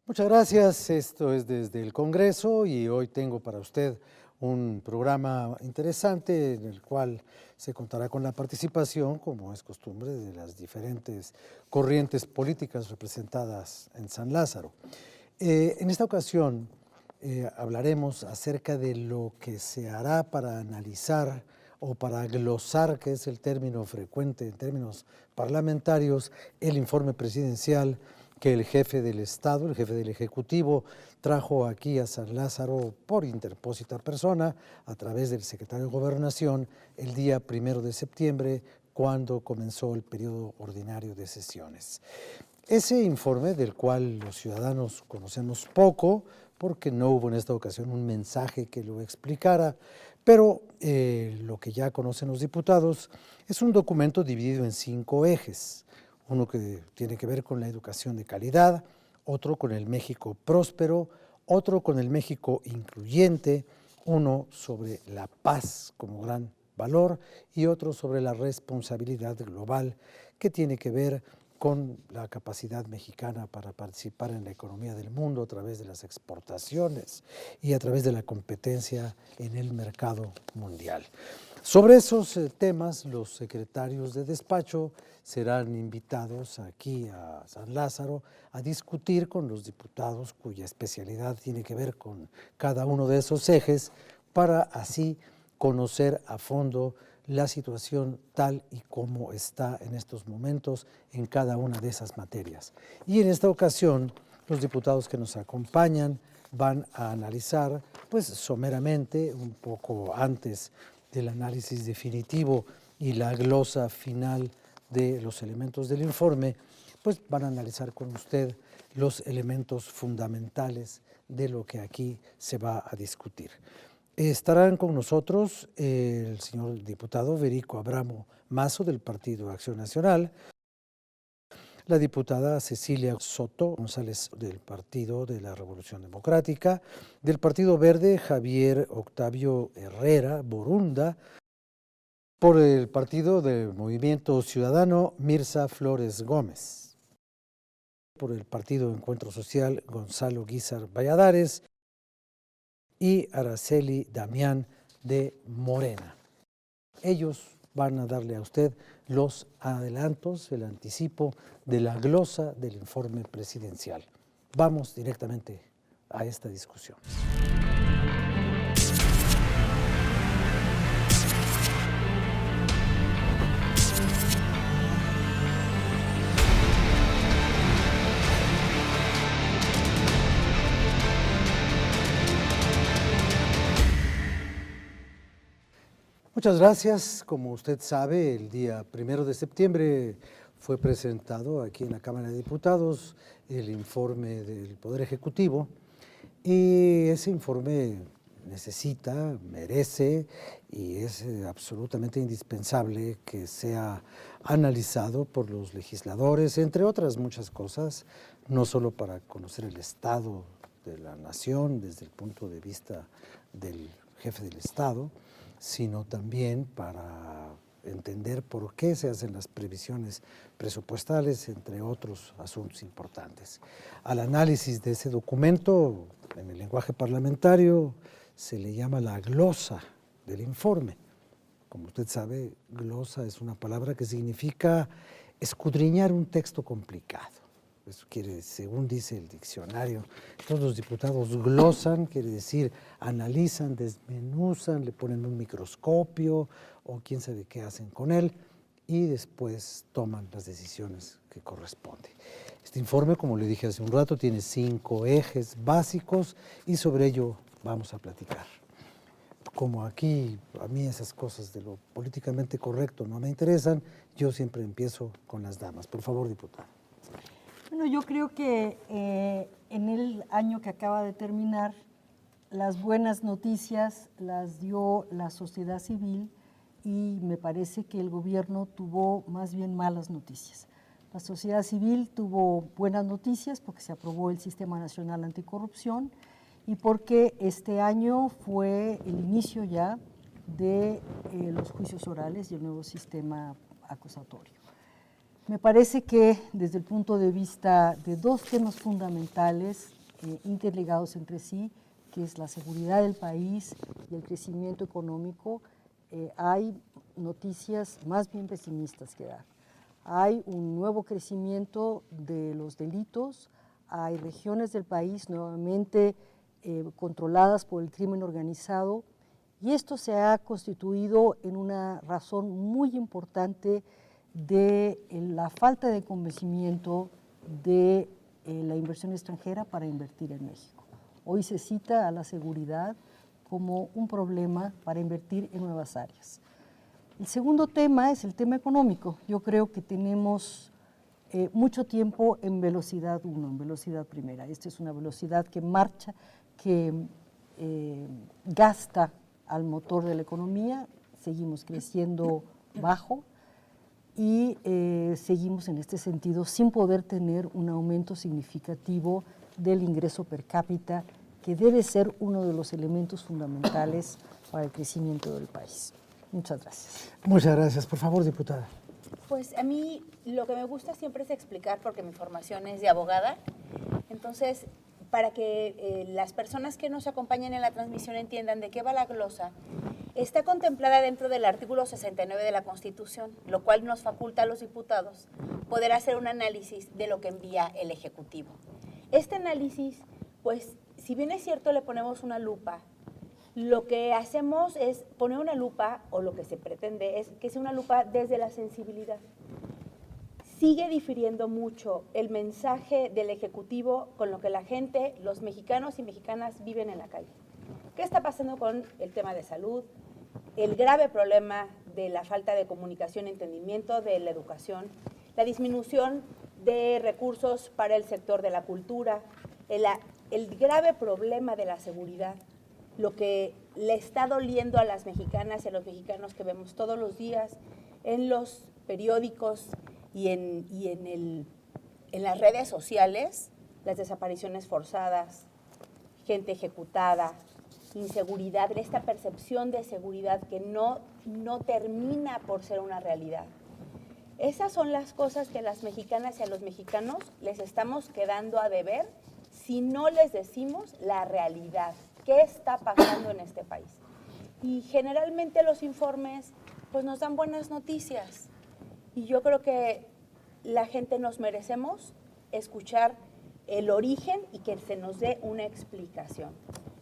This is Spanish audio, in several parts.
Muchas gracias, esto es desde el Congreso y hoy tengo para usted un programa interesante en el cual se contará con la participación, como es costumbre, de las diferentes corrientes políticas representadas en San Lázaro. En esta ocasión hablaremos acerca de lo que se hará para analizar o para glosar, que es el término frecuente en términos parlamentarios, el informe presidencial que el jefe del Estado, el jefe del Ejecutivo, trajo aquí a San Lázaro por interpósita persona a través del secretario de Gobernación el día 1 de septiembre, cuando comenzó el periodo ordinario de sesiones. Ese informe, del cual los ciudadanos conocemos poco, porque no hubo en esta ocasión un mensaje que lo explicara, pero lo que ya conocen los diputados es un documento dividido en 5 ejes. Uno que tiene que ver con la educación de calidad, otro con el México próspero, otro con el México incluyente, uno sobre la paz como gran valor y otro sobre la responsabilidad global, que tiene que ver con la capacidad mexicana para participar en la economía del mundo a través de las exportaciones y a través de la competencia en el mercado mundial. Sobre esos temas, los secretarios de despacho serán invitados aquí a San Lázaro a discutir con los diputados cuya especialidad tiene que ver con cada uno de esos ejes, para así conocer a fondo la situación tal y como está en estos momentos en cada una de esas materias. Y en esta ocasión, los diputados que nos acompañan van a analizar, pues someramente, un poco antes del análisis definitivo y la glosa final de los elementos del informe, pues van a analizar con usted los elementos fundamentales de lo que aquí se va a discutir. Estarán con nosotros el señor diputado Verico Abramo Mazo, del Partido Acción Nacional, la diputada Cecilia Soto González, del Partido de la Revolución Democrática, del Partido Verde Javier Octavio Herrera Borunda, por el Partido del Movimiento Ciudadano Mirza Flores Gómez, por el Partido Encuentro Social Gonzalo Guízar Valladares y Araceli Damián de Morena. Ellos van a darle a usted los adelantos, el anticipo de la glosa del informe presidencial. Vamos directamente a esta discusión. Muchas gracias. Como usted sabe, el día 1 de septiembre fue presentado aquí en la Cámara de Diputados el informe del Poder Ejecutivo, y ese informe necesita, merece y es absolutamente indispensable que sea analizado por los legisladores, entre otras muchas cosas, no solo para conocer el estado de la nación desde el punto de vista del jefe del Estado, sino también para entender por qué se hacen las previsiones presupuestales, entre otros asuntos importantes. Al análisis de ese documento, en el lenguaje parlamentario, se le llama la glosa del informe. Como usted sabe, glosa es una palabra que significa escudriñar un texto complicado. Eso quiere, según dice el diccionario, todos los diputados glosan, quiere decir analizan, desmenuzan, le ponen un microscopio o quién sabe qué hacen con él, y después toman las decisiones que corresponden. Este informe, como le dije hace un rato, tiene 5 ejes básicos y sobre ello vamos a platicar. Como aquí a mí esas cosas de lo políticamente correcto no me interesan, yo siempre empiezo con las damas. Por favor, diputada. Bueno, yo creo que en el año que acaba de terminar, las buenas noticias las dio la sociedad civil y me parece que el gobierno tuvo más bien malas noticias. La sociedad civil tuvo buenas noticias porque se aprobó el Sistema Nacional Anticorrupción y porque este año fue el inicio ya de los juicios orales y el nuevo sistema acusatorio. Me parece que desde el punto de vista de dos temas fundamentales interligados entre sí, que es la seguridad del país y el crecimiento económico, hay noticias más bien pesimistas que dar. Hay un nuevo crecimiento de los delitos, hay regiones del país nuevamente controladas por el crimen organizado, y esto se ha constituido en una razón muy importante de la falta de convencimiento de la inversión extranjera para invertir en México. Hoy se cita a la seguridad como un problema para invertir en nuevas áreas. El segundo tema es el tema económico. Yo creo que tenemos mucho tiempo en velocidad 1, en velocidad primera. Esta es una velocidad que marcha, que gasta al motor de la economía, seguimos creciendo bajo y seguimos en este sentido sin poder tener un aumento significativo del ingreso per cápita, que debe ser uno de los elementos fundamentales para el crecimiento del país. Muchas gracias. Muchas gracias. Por favor, diputada. Pues a mí lo que me gusta siempre es explicar, porque mi formación es de abogada. Entonces, para que las personas que nos acompañan en la transmisión entiendan de qué va la glosa, está contemplada dentro del artículo 69 de la Constitución, lo cual nos faculta a los diputados poder hacer un análisis de lo que envía el Ejecutivo. Este análisis, pues, si bien es cierto, le ponemos una lupa, lo que hacemos es poner una lupa, o lo que se pretende es que sea una lupa desde la sensibilidad. Sigue difiriendo mucho el mensaje del Ejecutivo con lo que la gente, los mexicanos y mexicanas viven en la calle. ¿Qué está pasando con el tema de salud? El grave problema de la falta de comunicación y entendimiento de la educación, la disminución de recursos para el sector de la cultura, el grave problema de la seguridad, lo que le está doliendo a las mexicanas y a los mexicanos que vemos todos los días en los periódicos y en las redes sociales, las desapariciones forzadas, gente ejecutada, inseguridad, esta percepción de seguridad que no termina por ser una realidad. Esas son las cosas que a las mexicanas y a los mexicanos les estamos quedando a deber si no les decimos la realidad. ¿Qué está pasando en este país? Y generalmente los informes pues nos dan buenas noticias. Y yo creo que la gente nos merecemos escuchar el origen y que se nos dé una explicación.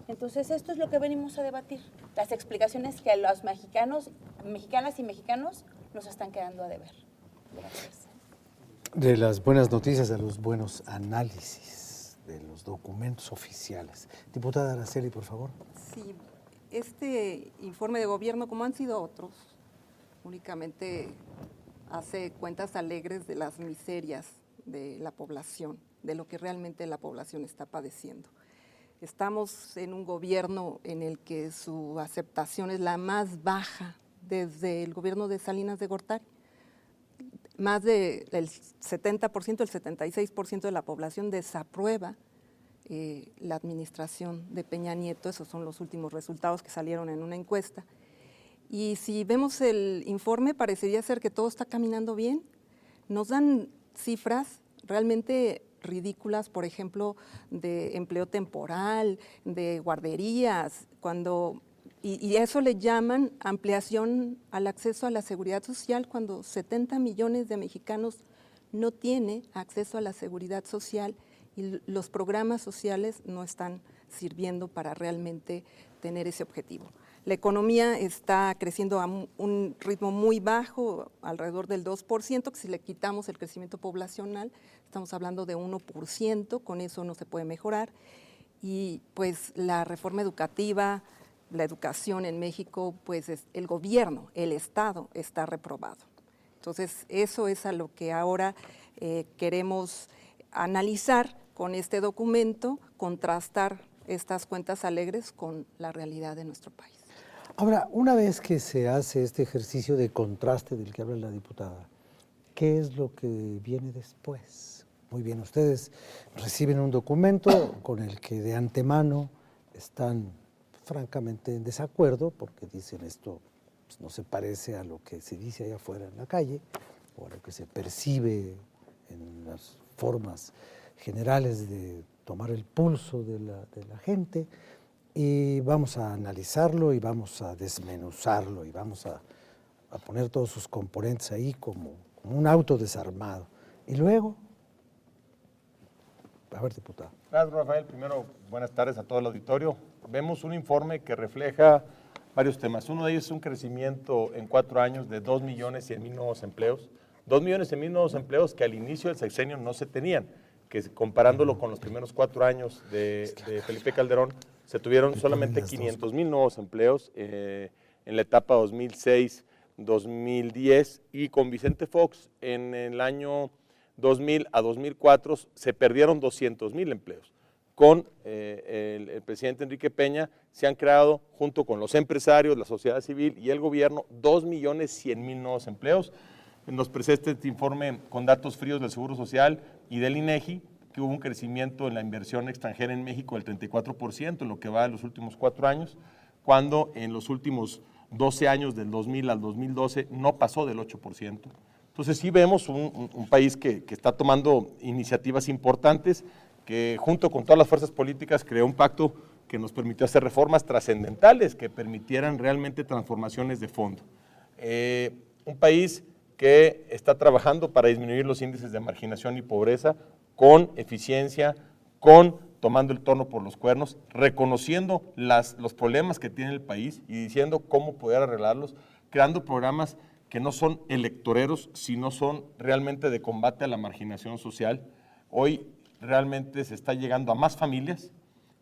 Entonces esto es lo que venimos a debatir, las explicaciones que a los mexicanas y mexicanos nos están quedando a deber. Gracias. De las buenas noticias a los buenos análisis de los documentos oficiales. Diputada Araceli, por favor. Sí, este informe de gobierno, como han sido otros, únicamente hace cuentas alegres de las miserias de la población, de lo que realmente la población está padeciendo. Estamos en un gobierno en el que su aceptación es la más baja desde el gobierno de Salinas de Gortari. Más del 70%, el 76% de la población desaprueba la administración de Peña Nieto. Esos son los últimos resultados que salieron en una encuesta. Y si vemos el informe, parecería ser que todo está caminando bien. Nos dan cifras realmente ridículas, por ejemplo, de empleo temporal, de guarderías, y eso le llaman ampliación al acceso a la seguridad social, cuando 70 millones de mexicanos no tienen acceso a la seguridad social y los programas sociales no están sirviendo para realmente tener ese objetivo. La economía está creciendo a un ritmo muy bajo, alrededor del 2%, que si le quitamos el crecimiento poblacional, estamos hablando de 1%, con eso no se puede mejorar. Y pues la reforma educativa, la educación en México, pues el gobierno, el Estado está reprobado. Entonces eso es a lo que ahora queremos analizar con este documento, contrastar estas cuentas alegres con la realidad de nuestro país. Ahora, una vez que se hace este ejercicio de contraste del que habla la diputada, ¿qué es lo que viene después? Muy bien, ustedes reciben un documento con el que de antemano están francamente en desacuerdo, porque dicen esto pues, no se parece a lo que se dice allá afuera en la calle, o a lo que se percibe en las formas generales de tomar el pulso de la gente, y vamos a analizarlo y vamos a desmenuzarlo y vamos a poner todos sus componentes ahí como un auto desarmado. Y luego, a ver, diputado. Gracias, Rafael. Primero, buenas tardes a todo el auditorio. Vemos un informe que refleja varios temas. Uno de ellos es un crecimiento en 4 años de 2.100.000 nuevos empleos. 2.100.000 nuevos empleos que al inicio del sexenio no se tenían, que comparándolo con los primeros 4 años de Felipe Calderón, se tuvieron solamente 500.000 nuevos empleos en la etapa 2006-2010, y con Vicente Fox en el año 2000 a 2004 se perdieron 200.000 empleos. Con el presidente Enrique Peña se han creado, junto con los empresarios, la sociedad civil y el gobierno, 2.100.000 nuevos empleos. Nos presenta este informe con datos fríos del Seguro Social y del INEGI, que hubo un crecimiento en la inversión extranjera en México del 34% en lo que va de los últimos 4 años, cuando en los últimos 12 años, del 2000 al 2012, no pasó del 8%. Entonces sí vemos un país que está tomando iniciativas importantes, que junto con todas las fuerzas políticas creó un pacto que nos permitió hacer reformas trascendentales que permitieran realmente transformaciones de fondo. Un país que está trabajando para disminuir los índices de marginación y pobreza con eficiencia, tomando el toro por los cuernos, reconociendo los problemas que tiene el país y diciendo cómo poder arreglarlos, creando programas que no son electoreros, sino son realmente de combate a la marginación social. Hoy realmente se está llegando a más familias,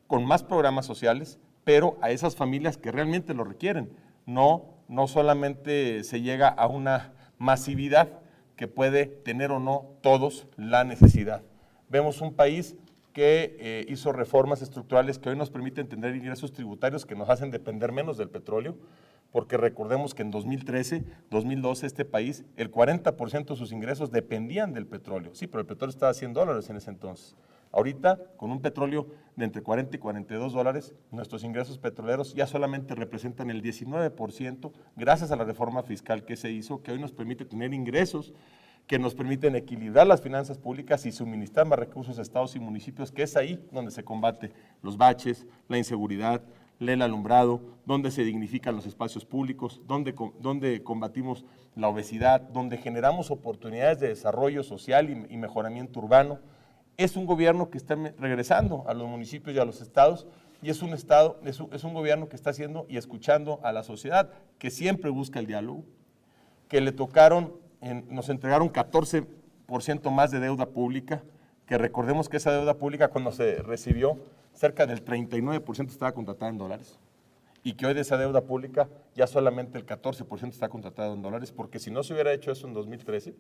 con más programas sociales, pero a esas familias que realmente lo requieren. No solamente se llega a una masividad que puede tener o no todos la necesidad. Vemos un país que hizo reformas estructurales que hoy nos permiten tener ingresos tributarios que nos hacen depender menos del petróleo, porque recordemos que en 2013, 2012, este país, el 40% de sus ingresos dependían del petróleo. Sí, pero el petróleo estaba a $100 en ese entonces. Ahorita, con un petróleo de entre 40 y 42 dólares, nuestros ingresos petroleros ya solamente representan el 19%, gracias a la reforma fiscal que se hizo, que hoy nos permite tener ingresos que nos permiten equilibrar las finanzas públicas y suministrar más recursos a estados y municipios, que es ahí donde se combate los baches, la inseguridad, el alumbrado, donde se dignifican los espacios públicos, donde combatimos la obesidad, donde generamos oportunidades de desarrollo social y mejoramiento urbano. Es un gobierno que está regresando a los municipios y a los estados, y es un gobierno que está haciendo y escuchando a la sociedad, que siempre busca el diálogo, que nos entregaron 14% más de deuda pública, que recordemos que esa deuda pública cuando se recibió, cerca del 39% estaba contratada en dólares, y que hoy de esa deuda pública ya solamente el 14% está contratado en dólares, porque si no se hubiera hecho eso en 2013,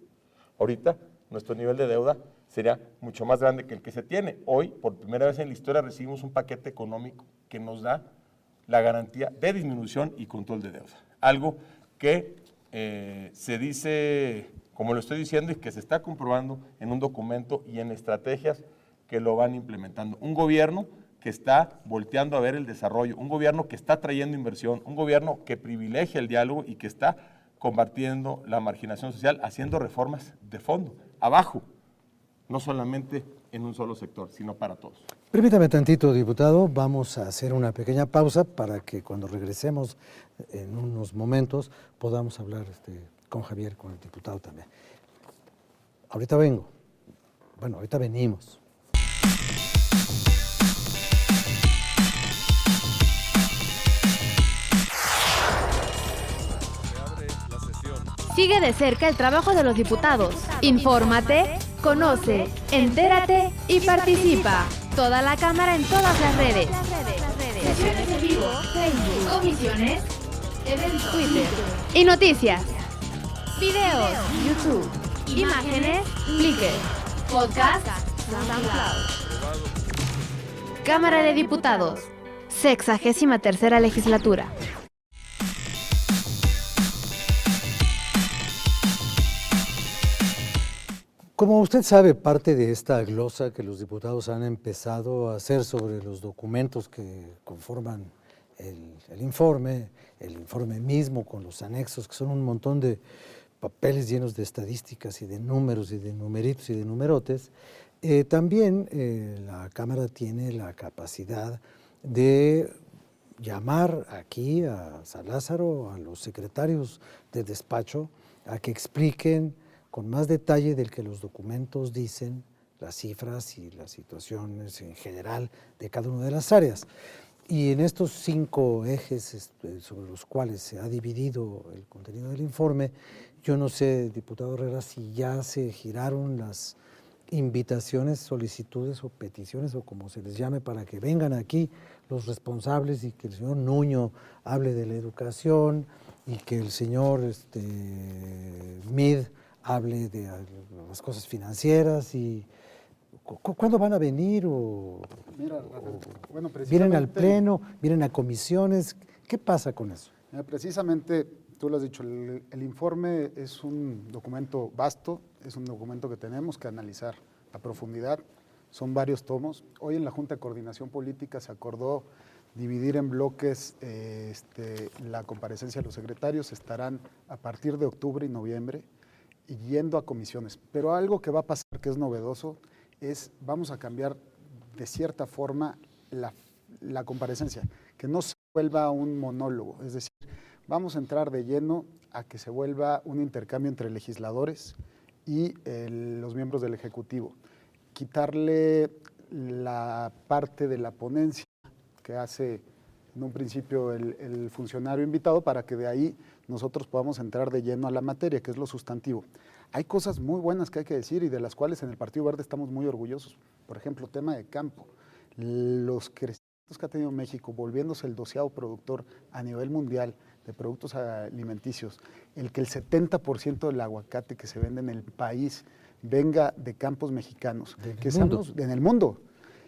ahorita nuestro nivel de deuda sería mucho más grande que el que se tiene. Hoy, por primera vez en la historia, recibimos un paquete económico que nos da la garantía de disminución y control de deuda. Algo que se dice, como lo estoy diciendo, y que se está comprobando en un documento y en estrategias que lo van implementando. Un gobierno que está volteando a ver el desarrollo, un gobierno que está trayendo inversión, un gobierno que privilegia el diálogo y que está combatiendo la marginación social, haciendo reformas de fondo, abajo, no solamente en un solo sector, sino para todos. Permítame tantito, diputado, vamos a hacer una pequeña pausa para que cuando regresemos en unos momentos podamos hablar con Javier, con el diputado también. Ahorita venimos. Sigue de cerca el trabajo de los diputados. Infórmate, conoce, entérate y participa. Toda la Cámara en todas las redes. Sesiones en vivo, Facebook, comisiones, eventos, Twitter y noticias. Videos, YouTube, imágenes, Flickr, podcast, SoundCloud. Cámara de Diputados, 63ª legislatura. Como usted sabe, parte de esta glosa que los diputados han empezado a hacer sobre los documentos que conforman el informe mismo con los anexos, que son un montón de papeles llenos de estadísticas y de números y de numeritos y de numerotes, también la Cámara tiene la capacidad de llamar aquí a San Lázaro, a los secretarios de despacho, a que expliquen con más detalle del que los documentos dicen, las cifras y las situaciones en general de cada una de las áreas. Y en estos 5 ejes sobre los cuales se ha dividido el contenido del informe, yo no sé, diputado Herrera, si ya se giraron las invitaciones, solicitudes o peticiones, o como se les llame, para que vengan aquí los responsables y que el señor Nuño hable de la educación y que el señor Mid hable de las cosas financieras. Y ¿cuándo van a venir? Mira, Rafael, bueno, ¿Vienen al pleno? ¿Vienen a comisiones? ¿Qué pasa con eso? Precisamente, tú lo has dicho, el informe es un documento vasto, es un documento que tenemos que analizar a profundidad, son varios tomos. Hoy en la Junta de Coordinación Política se acordó dividir en bloques la comparecencia de los secretarios, estarán a partir de octubre y noviembre y yendo a comisiones. Pero algo que va a pasar que es novedoso es, vamos a cambiar de cierta forma la comparecencia, que no se vuelva un monólogo, es decir, vamos a entrar de lleno a que se vuelva un intercambio entre legisladores y los miembros del Ejecutivo. Quitarle la parte de la ponencia que hace en un principio el funcionario invitado para que de ahí nosotros podamos entrar de lleno a la materia, que es lo sustantivo. Hay cosas muy buenas que hay que decir y de las cuales en el Partido Verde estamos muy orgullosos. Por ejemplo, tema de campo. Los crecimientos que ha tenido México, volviéndose el 12º productor a nivel mundial de productos alimenticios, el que el 70% del aguacate que se vende en el país venga de campos mexicanos, en el mundo,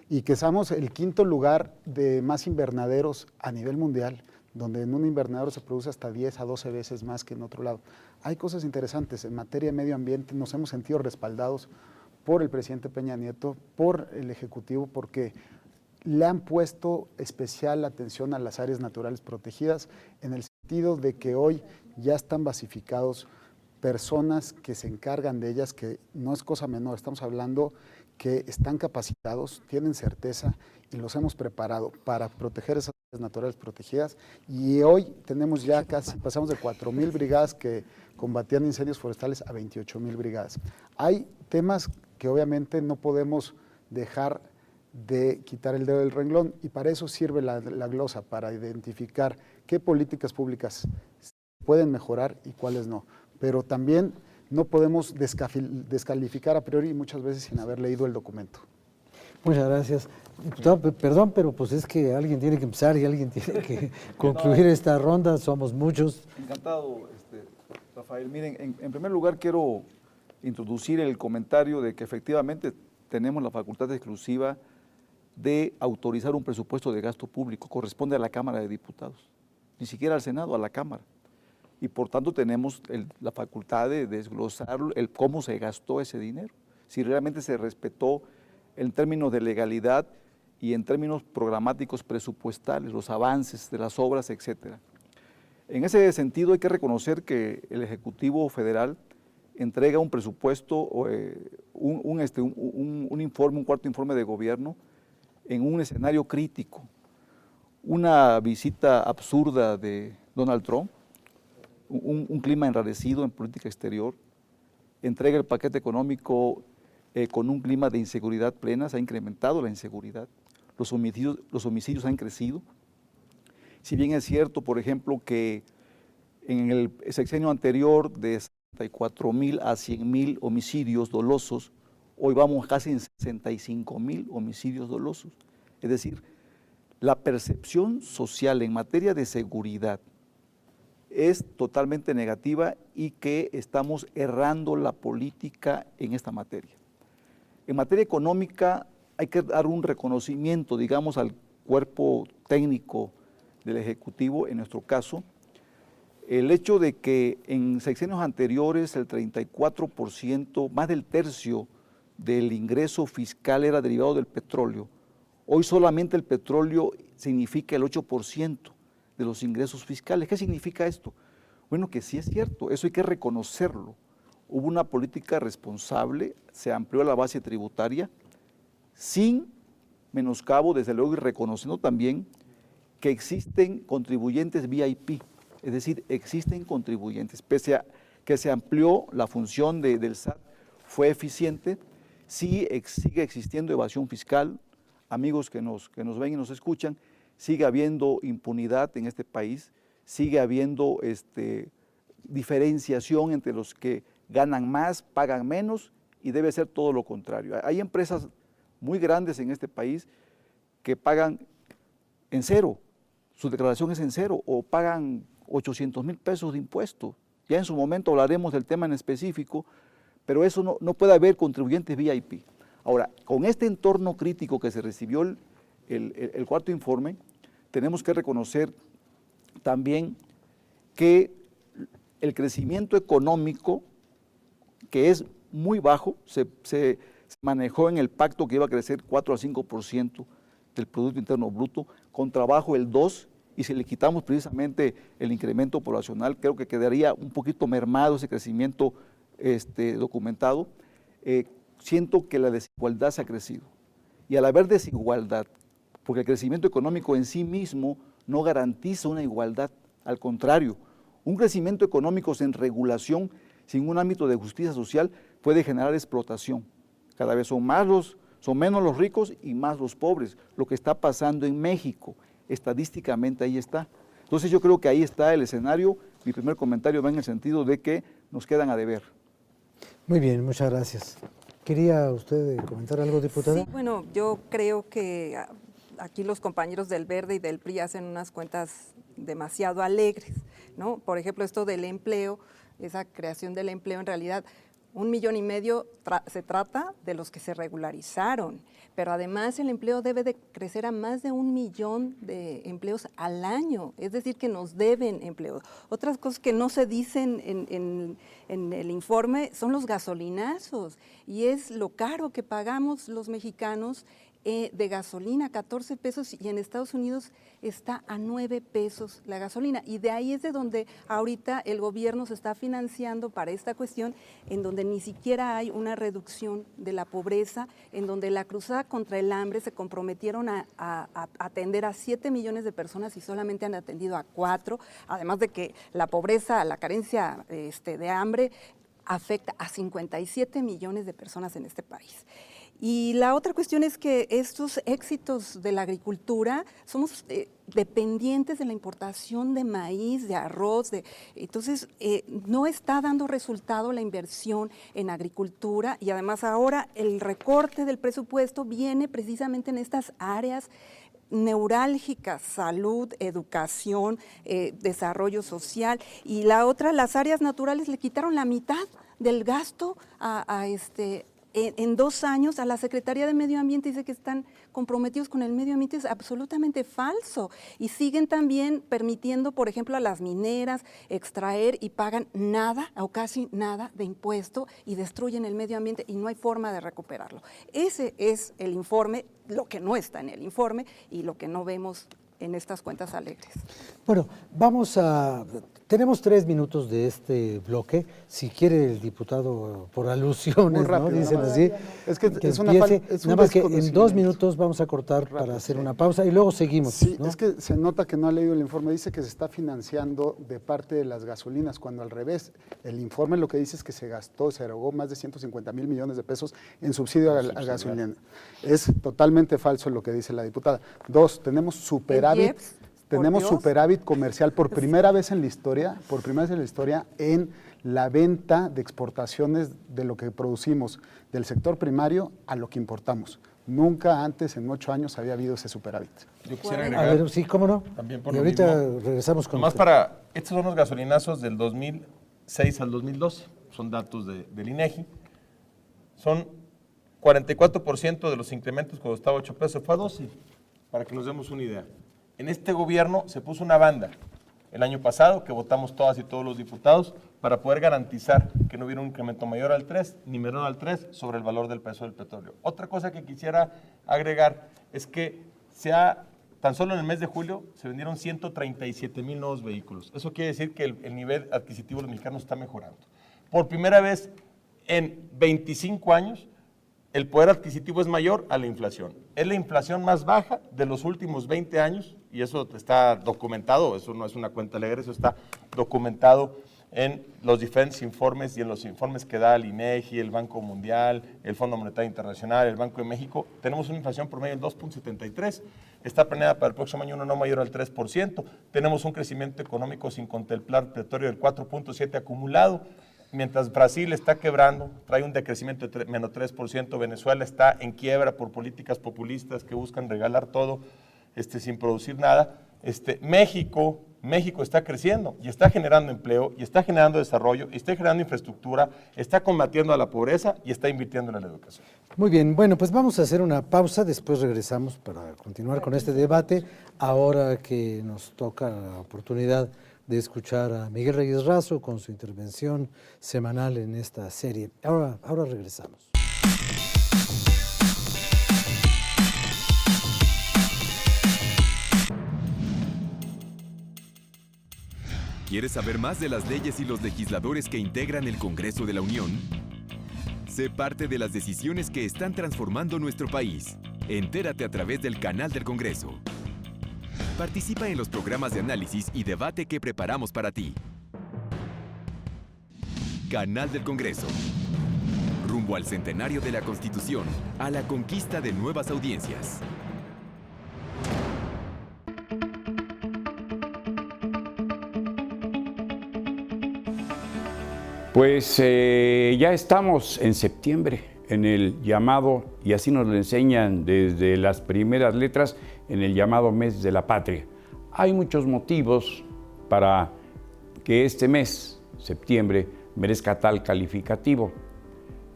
y que seamos el 5º lugar de más invernaderos a nivel mundial, donde en un invernadero se produce hasta 10 a 12 veces más que en otro lado. Hay cosas interesantes. En materia de medio ambiente nos hemos sentido respaldados por el presidente Peña Nieto, por el Ejecutivo, porque le han puesto especial atención a las áreas naturales protegidas, en el sentido de que hoy ya están basificados personas que se encargan de ellas, que no es cosa menor, estamos hablando que están capacitados, tienen certeza y los hemos preparado para proteger esas áreas naturales protegidas, y hoy tenemos ya casi, pasamos de 4,000 brigadas que combatían incendios forestales a 28,000 brigadas. Hay temas que obviamente no podemos dejar de quitar el dedo del renglón, y para eso sirve la glosa, para identificar qué políticas públicas pueden mejorar y cuáles no. Pero también no podemos descalificar a priori muchas veces sin haber leído el documento. Muchas gracias. Diputado, perdón, pero pues es que alguien tiene que empezar y alguien tiene que concluir esta ronda, somos muchos. Encantado, Rafael. Miren, en primer lugar quiero introducir el comentario de que efectivamente tenemos la facultad exclusiva de autorizar un presupuesto de gasto público, corresponde a la Cámara de Diputados, ni siquiera al Senado, a la Cámara. Y por tanto tenemos la facultad de desglosar cómo se gastó ese dinero, si realmente se respetó en términos de legalidad y en términos programáticos presupuestales, los avances de las obras, etcétera. En ese sentido hay que reconocer que el Ejecutivo Federal entrega un presupuesto, un informe, un cuarto informe de gobierno en un escenario crítico. Una visita absurda de Donald Trump, un clima enrarecido en política exterior, entrega el paquete económico con un clima de inseguridad plena, se ha incrementado la inseguridad, los homicidios han crecido. Si bien es cierto, por ejemplo, que en el sexenio anterior de 64,000 a 100,000 homicidios dolosos, hoy vamos casi en 65,000 homicidios dolosos. Es decir, la percepción social en materia de seguridad es totalmente negativa y que estamos errando la política en esta materia. En materia económica hay que dar un reconocimiento, digamos, al cuerpo técnico del Ejecutivo, en nuestro caso, el hecho de que en sexenios anteriores el 34%, más del tercio del ingreso fiscal era derivado del petróleo. Hoy solamente el petróleo significa el 8% de los ingresos fiscales. ¿Qué significa esto? Bueno, que sí es cierto, eso hay que reconocerlo. Hubo una política responsable, se amplió la base tributaria, sin menoscabo, desde luego, y reconociendo también que existen contribuyentes VIP, es decir, existen contribuyentes, pese a que se amplió la función del SAT, fue eficiente, sí sigue existiendo evasión fiscal, amigos que nos ven y nos escuchan, sigue habiendo impunidad en este país, sigue habiendo diferenciación entre los que ganan más, pagan menos, y debe ser todo lo contrario. Hay empresas muy grandes en este país que pagan en cero, su declaración es en cero, o pagan 800,000 pesos de impuesto. Ya en su momento hablaremos del tema en específico, pero eso no puede haber contribuyentes VIP. Ahora, con este entorno crítico que se recibió el cuarto informe, tenemos que reconocer también que el crecimiento económico, que es muy bajo, se manejó en el pacto que iba a crecer 4 a 5% del Producto Interno Bruto, con trabajo el 2%, y si le quitamos precisamente el incremento poblacional, creo que quedaría un poquito mermado ese crecimiento documentado. Siento que la desigualdad se ha crecido. Y al haber desigualdad, porque el crecimiento económico en sí mismo no garantiza una igualdad, al contrario, un crecimiento económico sin regulación, sin un ámbito de justicia social, puede generar explotación. Cada vez son menos los ricos y más los pobres, lo que está pasando en México. Estadísticamente ahí está. Entonces yo creo que ahí está el escenario. Mi primer comentario va en el sentido de que nos quedan a deber. Muy bien, muchas gracias. ¿Quería usted comentar algo, diputada? Sí, bueno, yo creo que aquí los compañeros del Verde y del PRI hacen unas cuentas demasiado alegres, ¿no? Por ejemplo, esto del empleo, esa creación del empleo, en realidad 1,5 millones se trata de los que se regularizaron, pero además el empleo debe de crecer a más de 1 millón de empleos al año, es decir, que nos deben empleo. Otras cosas que no se dicen en el informe son los gasolinazos, y es lo caro que pagamos los mexicanos de gasolina, 14 pesos, y en Estados Unidos está a 9 pesos la gasolina, y de ahí es de donde ahorita el gobierno se está financiando para esta cuestión, en donde ni siquiera hay una reducción de la pobreza, en donde la Cruzada contra el Hambre se comprometieron a atender a 7 millones de personas y solamente han atendido a 4, además de que la pobreza, la carencia de hambre afecta a 57 millones de personas en este país. Y la otra cuestión es que estos éxitos de la agricultura, somos dependientes de la importación de maíz, de arroz, entonces no está dando resultado la inversión en agricultura, y además ahora el recorte del presupuesto viene precisamente en estas áreas neurálgicas: salud, educación, desarrollo social, y la otra, las áreas naturales, le quitaron la mitad del gasto en 2 años a la Secretaría de Medio Ambiente. Dice que están comprometidos con el medio ambiente, es absolutamente falso. Y siguen también permitiendo, por ejemplo, a las mineras extraer y pagan nada o casi nada de impuesto y destruyen el medio ambiente y no hay forma de recuperarlo. Ese es el informe, lo que no está en el informe y lo que no vemos en estas cuentas alegres. Bueno, tenemos 3 minutos de este bloque. Si quiere el diputado, por alusiones, muy rápido, ¿no? Dicen nada más. así. Es que es una empiece. es un Nada más que en 2 desconocimiento. minutos vamos a cortar Rápido, para hacer sí. una pausa y luego seguimos. Sí, ¿no? es que se nota que no ha leído el informe. Dice que se está financiando de parte de las gasolinas, cuando al revés. El informe lo que dice es que se erogó más de 150,000 millones de pesos en subsidio a la gasolina. Es totalmente falso lo que dice la diputada. 2, tenemos superávit. IEPS, Tenemos por Dios. superávit comercial por primera vez en la historia, en la venta de exportaciones de lo que producimos del sector primario a lo que importamos. Nunca antes, en 8 años, había habido ese superávit. Yo quisiera A agregar, ver, sí, cómo no. también por Y lo ahorita mismo, regresamos con nomás usted. estos son los gasolinazos del 2006 al 2012, son datos del INEGI. Son 44% de los incrementos cuando estaba 8 pesos, fue a 12, para que nos demos una idea. En este gobierno se puso una banda el año pasado, que votamos todas y todos los diputados, para poder garantizar que no hubiera un incremento mayor al 3 ni menor al 3 sobre el valor del peso del petróleo. Otra cosa que quisiera agregar es que se ha tan solo en el mes de julio se vendieron 137,000 nuevos vehículos. Eso quiere decir que el nivel adquisitivo de los mexicanos está mejorando. Por primera vez en 25 años, el poder adquisitivo es mayor a la inflación. Es la inflación más baja de los últimos 20 años, y eso está documentado, eso no es una cuenta alegre, eso está documentado en los diferentes informes y en los informes que da el INEGI, el Banco Mundial, el Fondo Monetario Internacional, el Banco de México. Tenemos una inflación promedio del 2.73, está planeada para el próximo año no mayor al 3%. Tenemos un crecimiento económico sin contemplar petróleo del 4.7% acumulado. Mientras Brasil está quebrando, trae un decrecimiento de menos 3%, Venezuela está en quiebra por políticas populistas que buscan regalar todo sin producir nada. México está creciendo y está generando empleo y está generando desarrollo y está generando infraestructura, está combatiendo a la pobreza y está invirtiendo en la educación. Muy bien, bueno, pues vamos a hacer una pausa, después regresamos para continuar con este debate, ahora que nos toca la oportunidad de escuchar a Miguel Reyes Razo con su intervención semanal en esta serie. Ahora regresamos. ¿Quieres saber más de las leyes y los legisladores que integran el Congreso de la Unión? Sé parte de las decisiones que están transformando nuestro país. Entérate a través del canal del Congreso. Participa en los programas de análisis y debate que preparamos para ti. Canal del Congreso. Rumbo al centenario de la Constitución, a la conquista de nuevas audiencias. Pues ya estamos en septiembre, en el llamado, y así nos lo enseñan desde las primeras letras, en el llamado mes de la patria. Hay muchos motivos para que este mes, septiembre, merezca tal calificativo.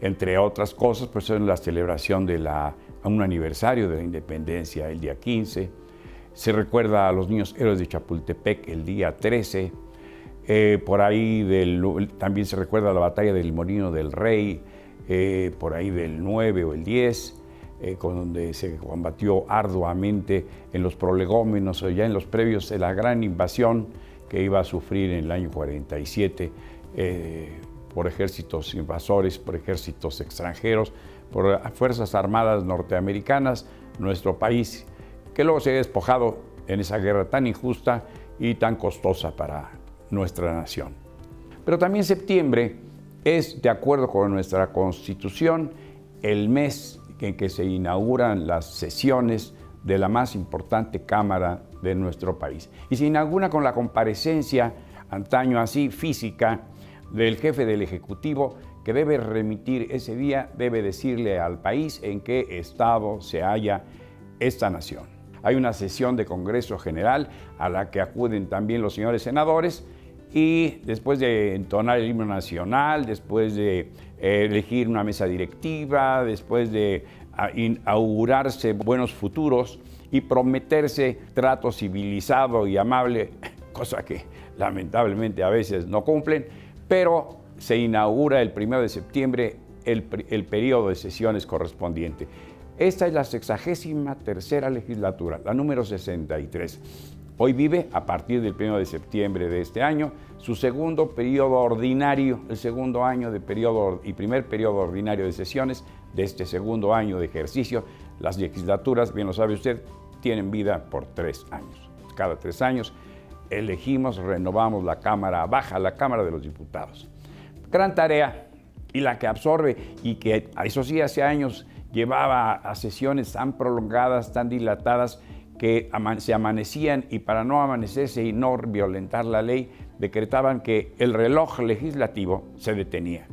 Entre otras cosas, pues es la celebración de un aniversario de la independencia, el día 15. Se recuerda a los niños héroes de Chapultepec el día 13. Por ahí también se recuerda la batalla del Molino del Rey, por ahí del 9 o el 10, con donde se combatió arduamente en los prolegómenos o ya en los previos de la gran invasión que iba a sufrir en el año 47 por ejércitos invasores, por ejércitos extranjeros, por fuerzas armadas norteamericanas, nuestro país, que luego se ha despojado en esa guerra tan injusta y tan costosa para nuestra nación. Pero también septiembre es, de acuerdo con nuestra Constitución, el mes en que se inauguran las sesiones de la más importante Cámara de nuestro país. Y se inaugura con la comparecencia, antaño así, física, del jefe del Ejecutivo, que debe remitir ese día, debe decirle al país en qué estado se halla esta nación. Hay una sesión de Congreso General a la que acuden también los señores senadores, y después de entonar el himno nacional, después de elegir una mesa directiva, después de inaugurarse buenos futuros y prometerse trato civilizado y amable, cosa que lamentablemente a veces no cumplen, pero se inaugura el 1 de septiembre el periodo de sesiones correspondiente. Esta es la 63ª legislatura, la número 63. Hoy vive, a partir del 1 de septiembre de este año, su segundo periodo ordinario, el segundo año de periodo y primer periodo ordinario de sesiones de este segundo año de ejercicio. Las legislaturas, bien lo sabe usted, tienen vida por 3 años. Cada 3 años elegimos, renovamos la Cámara Baja, la Cámara de los Diputados. Gran tarea, y la que absorbe, y que eso sí hace años llevaba a sesiones tan prolongadas, tan dilatadas, que se amanecían y para no amanecerse y no violentar la ley, decretaban que el reloj legislativo se detenía.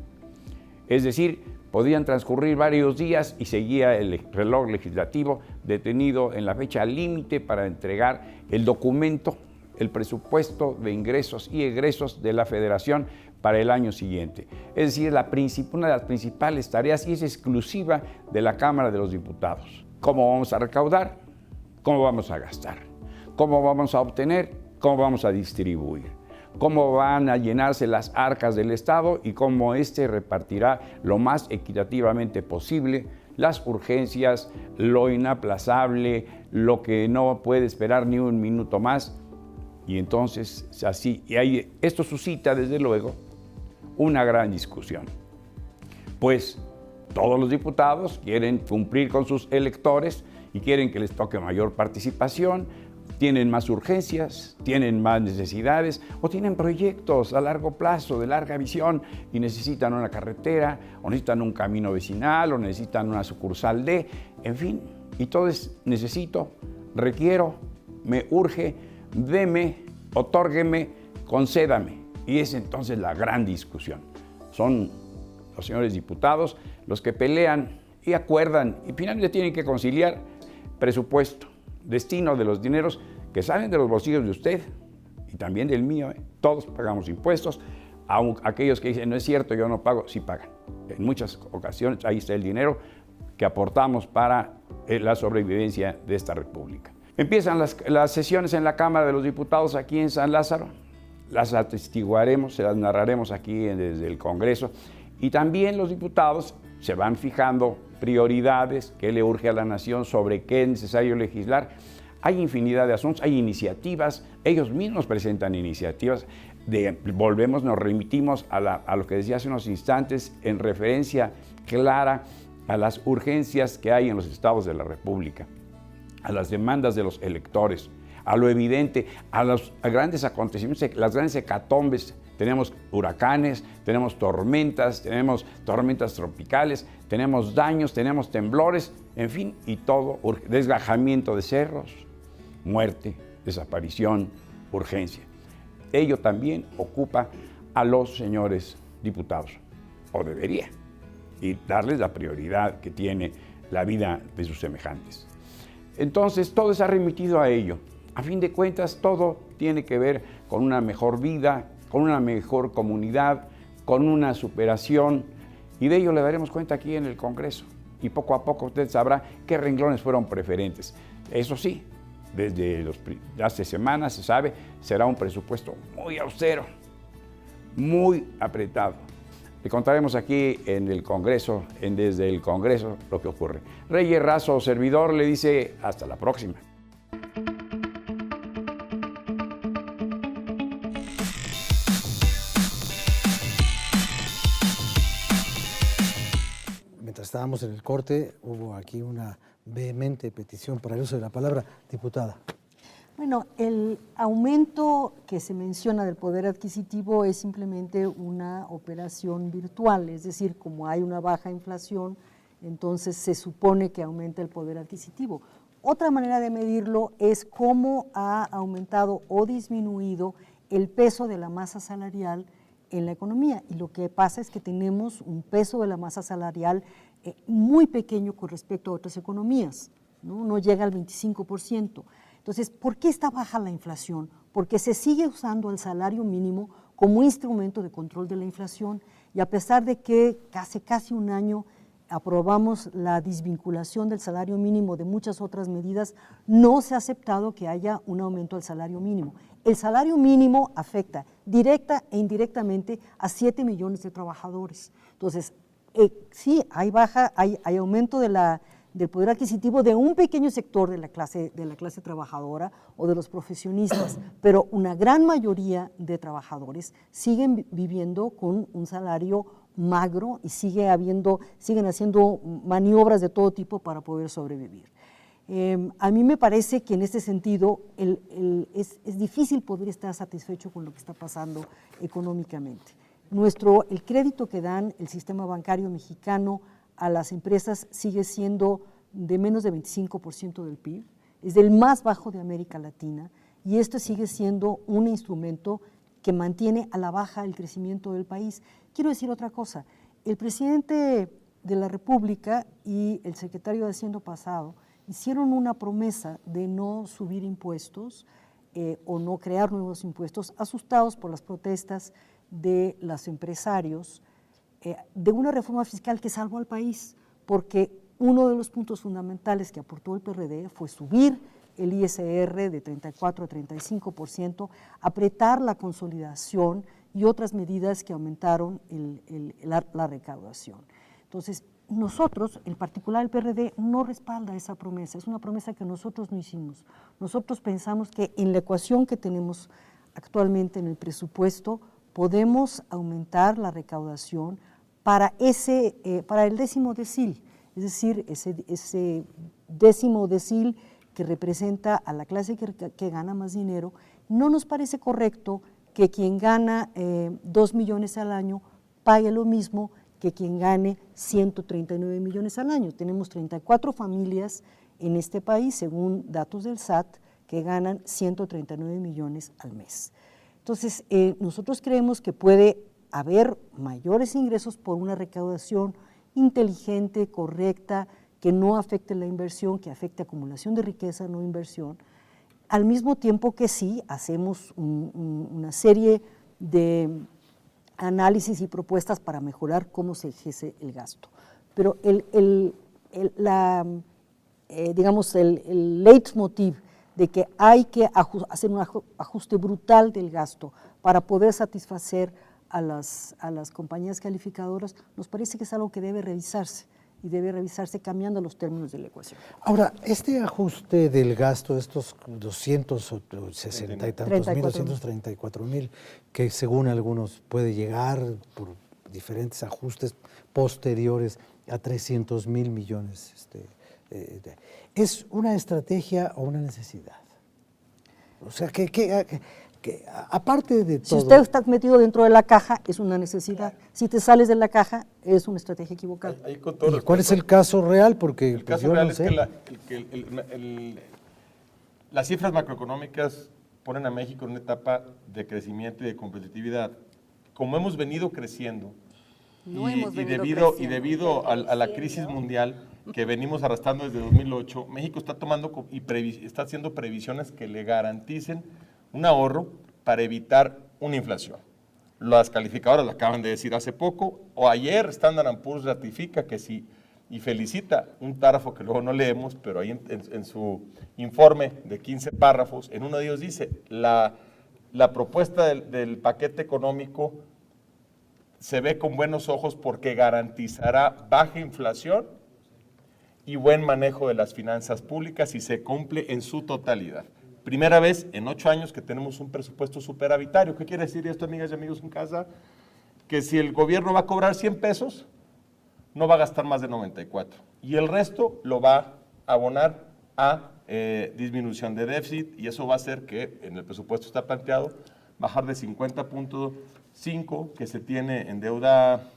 Es decir, podían transcurrir varios días y seguía el reloj legislativo detenido en la fecha límite para entregar el documento, el presupuesto de ingresos y egresos de la Federación para el año siguiente. Es decir, una de las principales tareas, y es exclusiva de la Cámara de los Diputados. ¿Cómo vamos a recaudar? ¿Cómo vamos a gastar? ¿Cómo vamos a obtener? ¿Cómo vamos a distribuir? ¿Cómo van a llenarse las arcas del Estado y cómo éste repartirá lo más equitativamente posible las urgencias, lo inaplazable, lo que no puede esperar ni un minuto más. Y entonces, así, esto suscita, desde luego, una gran discusión. Pues todos los diputados quieren cumplir con sus electores y quieren que les toque mayor participación, tienen más urgencias, tienen más necesidades o tienen proyectos a largo plazo, de larga visión y necesitan una carretera o necesitan un camino vecinal o necesitan una sucursal en fin, y todo es necesito, requiero, me urge, deme, otórgueme, concédame. Y es entonces la gran discusión. Son los señores diputados los que pelean y acuerdan y finalmente tienen que conciliar presupuesto, destino de los dineros que salen de los bolsillos de usted y también del mío. Todos pagamos impuestos, aun aquellos que dicen no es cierto, yo no pago, sí pagan. En muchas ocasiones ahí está el dinero que aportamos para la sobrevivencia de esta república. Empiezan las sesiones en la Cámara de los Diputados aquí en San Lázaro, las atestiguaremos, se las narraremos aquí desde el Congreso y también los diputados se van fijando prioridades, qué le urge a la nación, sobre qué es necesario legislar. Hay infinidad de asuntos, hay iniciativas, ellos mismos presentan iniciativas. Nos remitimos a lo que decía hace unos instantes en referencia clara a las urgencias que hay en los estados de la República, a las demandas de los electores, a lo evidente, a los grandes acontecimientos, las grandes hecatombes. Tenemos huracanes, tenemos tormentas tropicales, tenemos daños, tenemos temblores, en fin, y todo, desgajamiento de cerros, muerte, desaparición, urgencia. Ello también ocupa a los señores diputados, o debería, y darles la prioridad que tiene la vida de sus semejantes. Entonces, todo se ha remitido a ello. A fin de cuentas, todo tiene que ver con una mejor vida, con una mejor comunidad, con una superación, y de ello le daremos cuenta aquí en el Congreso. Y poco a poco usted sabrá qué renglones fueron preferentes. Eso sí, desde hace semanas se sabe, será un presupuesto muy austero, muy apretado. Le contaremos aquí en el Congreso, desde el Congreso, lo que ocurre. Reyes Razo, servidor, le dice hasta la próxima. Mientras estábamos en el corte, hubo aquí una vehemente petición para el uso de la palabra. Diputada. Bueno, el aumento que se menciona del poder adquisitivo es simplemente una operación virtual, es decir, como hay una baja inflación, entonces se supone que aumenta el poder adquisitivo. Otra manera de medirlo es cómo ha aumentado o disminuido el peso de la masa salarial en la economía. Y lo que pasa es que tenemos un peso de la masa salarial muy pequeño con respecto a otras economías, no llega al 25%. Entonces, ¿por qué está baja la inflación? Porque se sigue usando el salario mínimo como instrumento de control de la inflación y a pesar de que hace casi un año aprobamos la desvinculación del salario mínimo de muchas otras medidas, no se ha aceptado que haya un aumento del salario mínimo. El salario mínimo afecta directa e indirectamente a 7 millones de trabajadores. Entonces, sí, hay aumento del poder adquisitivo de un pequeño sector de la clase trabajadora o de los profesionistas, pero una gran mayoría de trabajadores siguen viviendo con un salario magro y siguen haciendo maniobras de todo tipo para poder sobrevivir. A mí me parece que en este sentido es difícil poder estar satisfecho con lo que está pasando económicamente. El crédito que dan el sistema bancario mexicano a las empresas sigue siendo de menos de 25% del PIB, es del más bajo de América Latina y esto sigue siendo un instrumento que mantiene a la baja el crecimiento del país. Quiero decir otra cosa, el presidente de la República y el secretario de Hacienda pasado hicieron una promesa de no subir impuestos o no crear nuevos impuestos, asustados por las protestas de los empresarios, de una reforma fiscal que salvó al país, porque uno de los puntos fundamentales que aportó el PRD fue subir el ISR de 34 a 35%, apretar la consolidación y otras medidas que aumentaron la recaudación. Entonces, nosotros, en particular el PRD, no respalda esa promesa, es una promesa que nosotros no hicimos. Nosotros pensamos que en la ecuación que tenemos actualmente en el presupuesto podemos aumentar la recaudación para el 10º decil, es decir, ese 10º decil que representa a la clase que gana más dinero. No nos parece correcto que quien gana 2 millones al año pague lo mismo que quien gane 139 millones al año. Tenemos 34 familias en este país, según datos del SAT, que ganan 139 millones al mes. Entonces, nosotros creemos que puede haber mayores ingresos por una recaudación inteligente, correcta, que no afecte la inversión, que afecte acumulación de riqueza, no inversión, al mismo tiempo que sí hacemos una serie de análisis y propuestas para mejorar cómo se ejerce el gasto. Pero digamos, el leitmotiv de que hay que hacer un ajuste brutal del gasto para poder satisfacer a las compañías calificadoras, nos parece que es algo que debe revisarse, y debe revisarse cambiando los términos de la ecuación. Ahora, este ajuste del gasto, estos 260 y tantos mil, 234 mil, que según algunos puede llegar por diferentes ajustes posteriores a 300 mil millones, ¿es una estrategia o una necesidad? O sea, que aparte de todo… Si usted está metido dentro de la caja, es una necesidad. Si te sales de la caja, es una estrategia equivocada. Ahí con todo ¿Y cuál es el caso real? Porque el caso yo real no es sé. que las cifras macroeconómicas ponen a México en una etapa de crecimiento y de competitividad. Como hemos venido creciendo, y debido a la crisis mundial que venimos arrastrando desde 2008, México está tomando está haciendo previsiones que le garanticen un ahorro para evitar una inflación. Las calificadoras lo acaban de decir hace poco, o ayer Standard & Poor's ratifica que sí, y felicita un párrafo que luego no leemos, pero ahí en su informe de 15 párrafos, en uno de ellos dice, la propuesta del paquete económico se ve con buenos ojos porque garantizará baja inflación y buen manejo de las finanzas públicas y se cumple en su totalidad. Primera vez en 8 años que tenemos un presupuesto superavitario. ¿Qué quiere decir esto, amigas y amigos en casa? Que si el gobierno va a cobrar 100 pesos, no va a gastar más de 94. Y el resto lo va a abonar a disminución de déficit, y eso va a hacer que en el presupuesto está planteado bajar de 50.5 que se tiene en deuda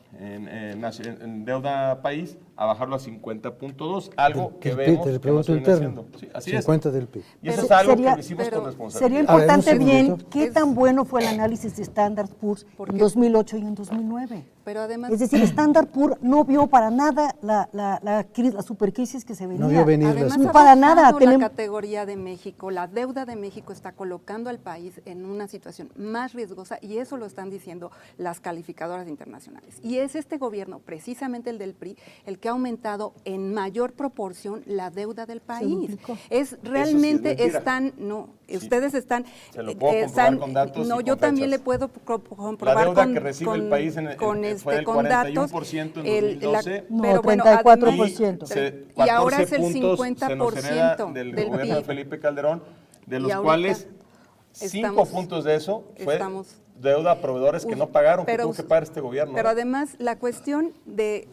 país a bajarlo a 50.2, algo que vemos del que no se Producto viene Interno, haciendo. Sí, así 50 del PIB. Y eso es algo que lo hicimos pero con responsabilidad. sería importante bien qué tan bueno fue el análisis de Standard Poor's en 2008 y en 2009. Pero además, Es decir, Standard Poor's no vio para nada la supercrisis que se venía. No vio venir además las ha para bajado nada. la Tenemos, categoría de México, la deuda de México está colocando al país en una situación más riesgosa, y eso lo están diciendo las calificadoras internacionales. Y es este gobierno, precisamente el del PRI, el que ha aumentado en mayor proporción la deuda del país. duplicó. Es realmente mentira. están, no, Sí. ustedes están, Se lo puedo comprobar con datos no, y yo con también fechas. le puedo comprobar La deuda con, que recibe el con- país fue del con datos, 41% en el- 2012. No, pero bueno, 34%. y ahora es el 14 puntos se nos hereda 50% del del gobierno de PIB. Felipe Calderón, de los ahorita cuales 5 estamos- puntos de eso fue estamos- deuda a proveedores que no pagaron, que pero- tuvo que pagar este gobierno. Pero además la cuestión de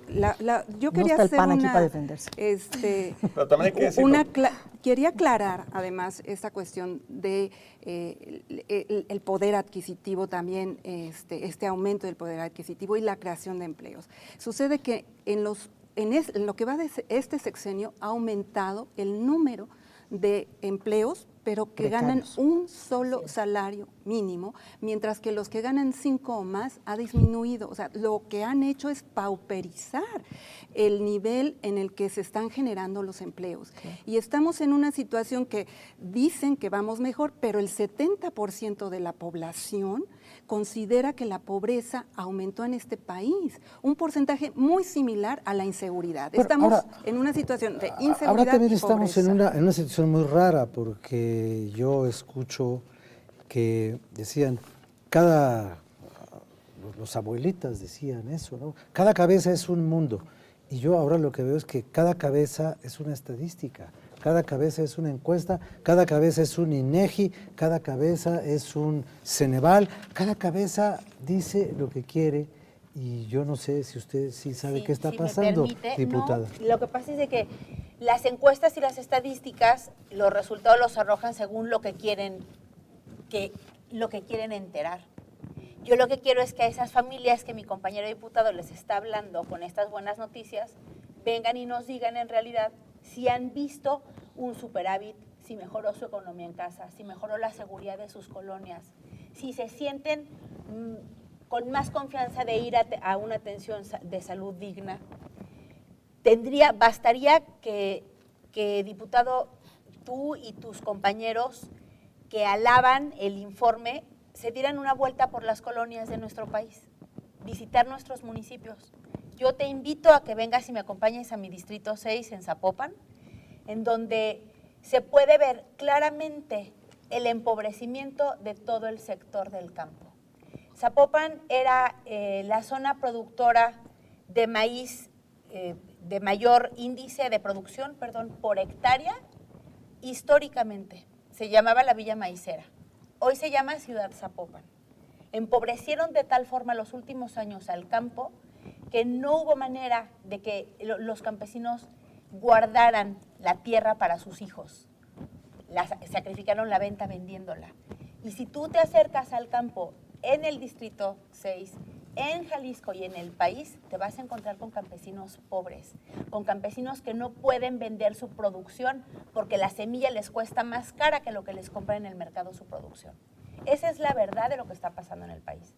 yo No quería está el hacer PAN aquí una para defenderse. Pero también hay que decirlo. quería aclarar además esta cuestión de el poder adquisitivo también, este aumento del poder adquisitivo y la creación de empleos. Sucede que en lo que va de este sexenio ha aumentado el número de empleos, pero que ganan Precarios. un solo salario mínimo, mientras que los que ganan 5 o más ha disminuido. O sea, lo que han hecho es pauperizar el nivel en el que se están generando los empleos. Y estamos en una situación que dicen que vamos mejor, pero el 70% de la población considera que la pobreza aumentó en este país, un porcentaje muy similar a la inseguridad. Pero Estamos ahora- en una situación de inseguridad Ahora también y estamos en pobreza. una situación muy rara, porque yo escucho que decían, los abuelitas decían eso, ¿no? Cada cabeza es un mundo. Y yo ahora lo que veo es que cada cabeza es una estadística, cada cabeza es una encuesta, cada cabeza es un INEGI, cada cabeza es un Ceneval, cada cabeza dice lo que quiere. Y yo no sé si usted sí sabe qué está pasando, diputada. No, lo que pasa es de que las encuestas y las estadísticas, los resultados los arrojan según lo que quieren enterar. Yo lo que quiero es que a esas familias que mi compañero diputado les está hablando con estas buenas noticias, vengan y nos digan en realidad si han visto un superávit, si mejoró su economía en casa, si mejoró la seguridad de sus colonias, si se sienten con más confianza de ir a una atención de salud digna. Bastaría que, diputado, tú y tus compañeros que alaban el informe se dieran una vuelta por las colonias de nuestro país, visitar nuestros municipios. Yo te invito a que vengas y me acompañes a mi distrito 6 en Zapopan, en donde se puede ver claramente el empobrecimiento de todo el sector del campo. Zapopan era la zona productora de maíz de mayor índice de producción, por hectárea, históricamente. Se llamaba la Villa Maicera. Hoy se llama Ciudad Zapopan. Empobrecieron de tal forma los últimos años al campo que no hubo manera de que los campesinos guardaran la tierra para sus hijos. Sacrificaron la venta vendiéndola. Y si tú te acercas al campo en el Distrito 6, en Jalisco y en el país, te vas a encontrar con campesinos pobres, con campesinos que no pueden vender su producción porque la semilla les cuesta más cara que lo que les compra en el mercado su producción. Esa es la verdad de lo que está pasando en el país.